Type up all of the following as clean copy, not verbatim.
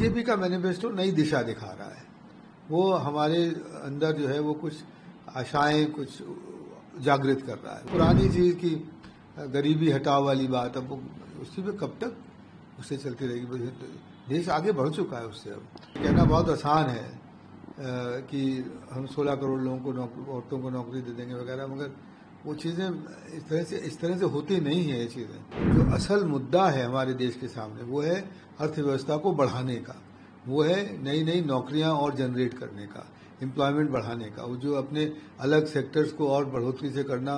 BJP का manifesto नई दिशा दिखा रहा है। वो हमारे अंदर जो है वो कुछ आशाएं कुछ जागृत कर रहा है। पुरानी चीज की गरीबी हटाओ वाली बात, अब उसी पे कब तक उससे चलती रहेगी। देश आगे बढ़ चुका है उससे। अब कहना बहुत आसान है कि हम 16 करोड़ लोगों को औरतों को नौकरी दे देंगे वगैरह, मगर वो चीज़ें इस तरह से होती नहीं है। ये चीज़ें, जो असल मुद्दा है हमारे देश के सामने वो है अर्थव्यवस्था को बढ़ाने का, वो है नई नई नौकरियां और जनरेट करने का, एम्प्लॉयमेंट बढ़ाने का, वो जो अपने अलग सेक्टर्स को और बढ़ोतरी से करना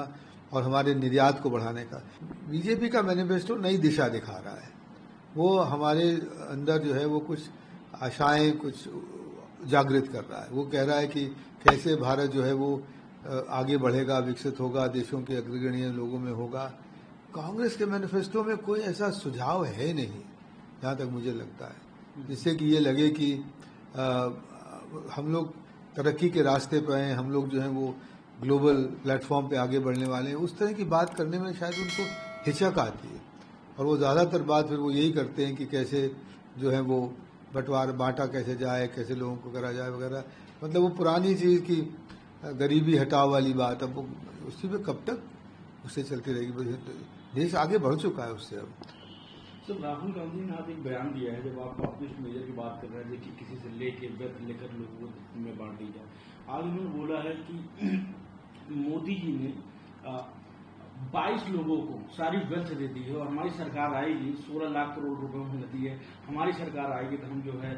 और हमारे निर्यात को बढ़ाने का। बीजेपी का मैनिफेस्टो नई दिशा दिखा रहा है। वो हमारे अंदर जो है वो कुछ आशाएं कुछ जागृत कर रहा है। वो कह रहा है कि कैसे भारत जो है वो आगे बढ़ेगा, विकसित होगा, देशों के अग्रगण्य लोगों में होगा। कांग्रेस के मैनिफेस्टो में कोई ऐसा सुझाव है नहीं, जहाँ तक मुझे लगता है, जिससे कि ये लगे कि हम लोग तरक्की के रास्ते पर हैं, हम लोग जो हैं वो ग्लोबल प्लेटफॉर्म पे आगे बढ़ने वाले हैं। उस तरह की बात करने में शायद उनको हिचक आती है, और वो ज़्यादातर बात फिर वो यही करते हैं कि कैसे जो है वो बांटा कैसे जाए, कैसे लोगों को करा जाए वगैरह। मतलब वो पुरानी चीज़ की गरीबी हटाओ वाली बात, अब उसी पे कब तक उससे चलती रहेगी। देश आगे बढ़ चुका है उससे। अब तो राहुल गांधी ने आज एक बयान दिया है, जब आप पॉपुलिस्ट मेजर की बात कर रहे हैं कि किसी से लेकर लोगों में बांट दी जाए। आज उन्होंने बोला है कि मोदी जी ने 22 लोगों को सारी वेल्थ दे दी है, और हमारी सरकार आएगी 16 लाख करोड़ रुपए में नदी है, हमारी सरकार आएगी तो हम जो है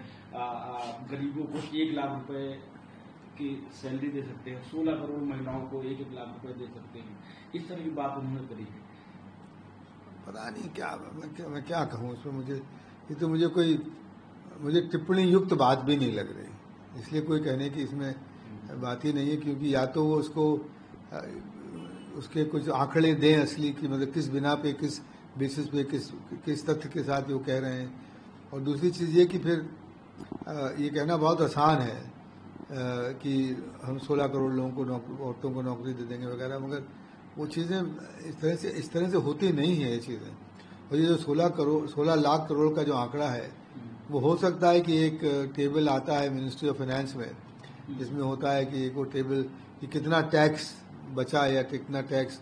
गरीबों को 1 लाख रुपए की सैलरी दे सकते हैं, 16 करोड़ महिलाओं को 1-1 लाख रुपए दे सकते हैं। इस तरह की बात उन्होंने करी है। पता नहीं क्या मैं क्या कहूँ उसमें। मुझे टिप्पणी युक्त बात भी नहीं लग रही, इसलिए कोई कहने की इसमें बात ही नहीं है। क्योंकि या तो वो उसके कुछ आंकड़े दें असली की, मतलब किस बिना पे, किस बेसिस पे, किस तथ्य के साथ वो कह रहे हैं। और दूसरी चीज़ ये कि फिर ये कहना बहुत आसान है कि हम 16 करोड़ लोगों को औरतों को नौकरी दे देंगे वगैरह, मगर वो चीज़ें इस तरह से होती नहीं है ये चीज़ें। और ये जो 16 लाख करोड़ का जो आंकड़ा है, वो हो सकता है कि एक टेबल आता है मिनिस्ट्री ऑफ फाइनेंस में, जिसमें होता है कि एक वो टेबल कि कितना टैक्स बचा या कितना टैक्स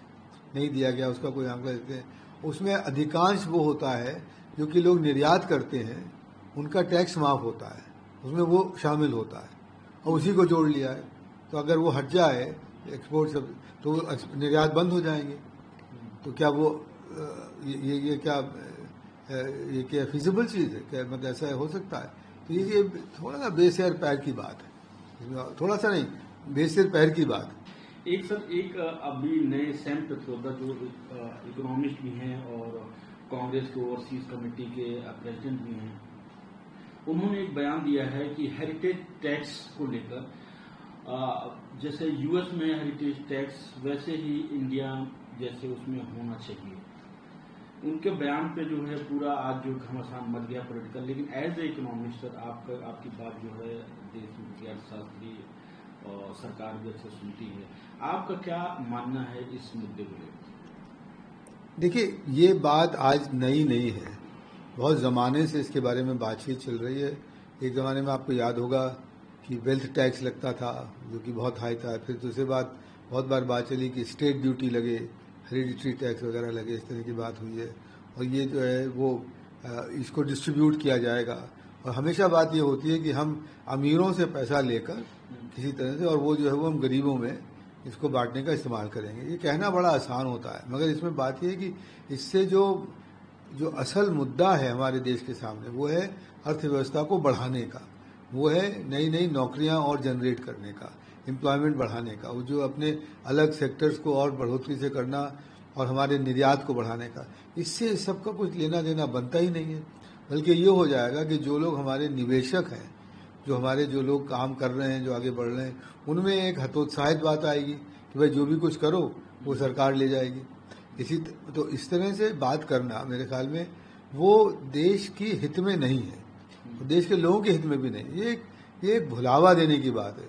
नहीं दिया गया, उसका कोई आंकड़ा देते हैं। उसमें अधिकांश वो होता है जो कि लोग निर्यात करते हैं, उनका टैक्स माफ होता है, उसमें वो शामिल होता है, और उसी को जोड़ लिया है। तो अगर वो हट जाए एक्सपोर्ट सब, तो निर्यात बंद हो जाएंगे। तो क्या वो ये क्या फिजिबल चीज़ है क्या? मतलब ऐसा हो सकता है? तो ये थोड़ा सा बेसिर पैर की बात है, थोड़ा सा नहीं, बेसिर पैर की बात है। एक अभी नए सैम पित्रोदा जो इकोनॉमिस्ट भी हैं और कांग्रेस के ओवरसीज कमेटी के प्रेसिडेंट भी हैं, उन्होंने एक बयान दिया है कि हेरिटेज टैक्स को लेकर, जैसे यूएस में हेरिटेज टैक्स, वैसे ही इंडिया जैसे उसमें होना चाहिए। उनके बयान पे जो है पूरा आज जो घमासान मच गया पॉलिटिकल। लेकिन एज ए इकोनॉमिस्ट सर, आपकी बात जो है देश के अर्थशास्त्री और सरकार भी अच्छा सुनती है, आपका क्या मानना है इस मुद्दे को लेकर? देखिए, ये बात आज नई नहीं है, बहुत ज़माने से इसके बारे में बातचीत चल रही है। एक ज़माने में आपको याद होगा कि वेल्थ टैक्स लगता था, जो कि बहुत हाई था। फिर दूसरी बात, बहुत बार बात चली कि स्टेट ड्यूटी लगे, हेरिडिटरी टैक्स वगैरह लगे, इस तरह की बात हुई है। और ये जो है वो इसको डिस्ट्रीब्यूट किया जाएगा। और हमेशा बात ये होती है कि हम अमीरों से पैसा लेकर किसी तरह से, और वो जो है वो हम गरीबों में इसको बांटने का इस्तेमाल करेंगे। ये कहना बड़ा आसान होता है, मगर इसमें बात ये है कि इससे जो असल मुद्दा है हमारे देश के सामने, वो है अर्थव्यवस्था को बढ़ाने का, वो है नई नई नौकरियां और जनरेट करने का, एम्प्लॉयमेंट बढ़ाने का, वो जो अपने अलग सेक्टर्स को और बढ़ोतरी से करना और हमारे निर्यात को बढ़ाने का। इससे सबका कुछ लेना देना बनता ही नहीं है। बल्कि ये हो जाएगा कि जो लोग हमारे निवेशक हैं, जो लोग काम कर रहे हैं, जो आगे बढ़ रहे हैं, उनमें एक हतोत्साहित बात आएगी कि भाई जो भी कुछ करो वो सरकार ले जाएगी। तो इस तरह से बात करना मेरे ख्याल में वो देश की हित में नहीं है, देश के लोगों के हित में भी नहीं। ये एक भुलावा देने की बात है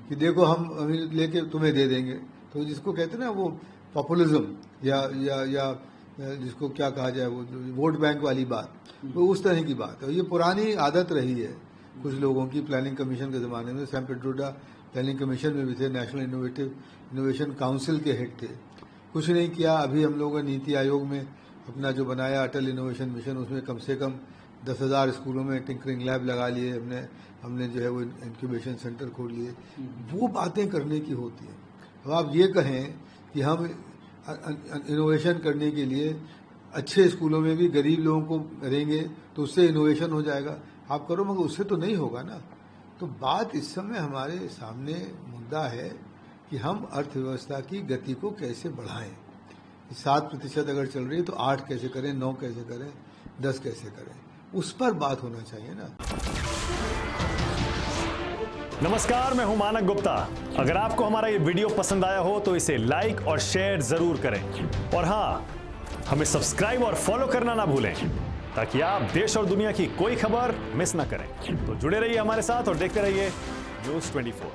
कि देखो हम लेके तुम्हें दे देंगे। तो जिसको कहते हैं ना वो पॉपुलिज्म या जिसको क्या कहा जाए, वो जो वोट बैंक वाली बात, वो उस तरह की बात है। ये पुरानी आदत रही है कुछ लोगों की। प्लानिंग कमीशन के ज़माने में सैम पेट्रोडा प्लानिंग कमीशन में भी थे, नेशनल इनोवेशन काउंसिल के हेड थे। कुछ नहीं किया। अभी हम लोगों ने नीति आयोग में अपना जो बनाया अटल इनोवेशन मिशन, उसमें कम से कम 10,000 स्कूलों में टिंकरिंग लैब लगा लिए हमने जो है वो इंक्यूबेशन सेंटर खोल लिए। वो बातें करने की होती हैं। अब आप ये कहें कि हम इनोवेशन करने के लिए अच्छे स्कूलों में भी गरीब लोगों को करेंगे तो उससे इनोवेशन हो जाएगा, आप करो, मगर उससे तो नहीं होगा ना। तो बात इस समय हमारे सामने मुद्दा है कि हम अर्थव्यवस्था की गति को कैसे बढ़ाएं। 7% अगर चल रही है तो 8 कैसे करें, 9 कैसे करें, 10 कैसे करें, उस पर बात होना चाहिए ना। नमस्कार, मैं हूं मानक गुप्ता। अगर आपको हमारा ये वीडियो पसंद आया हो तो इसे लाइक और शेयर जरूर करें, और हां, हमें सब्सक्राइब और फॉलो करना ना भूलें ताकि आप देश और दुनिया की कोई खबर मिस ना करें। तो जुड़े रहिए हमारे साथ और देखते रहिए न्यूज़ 24।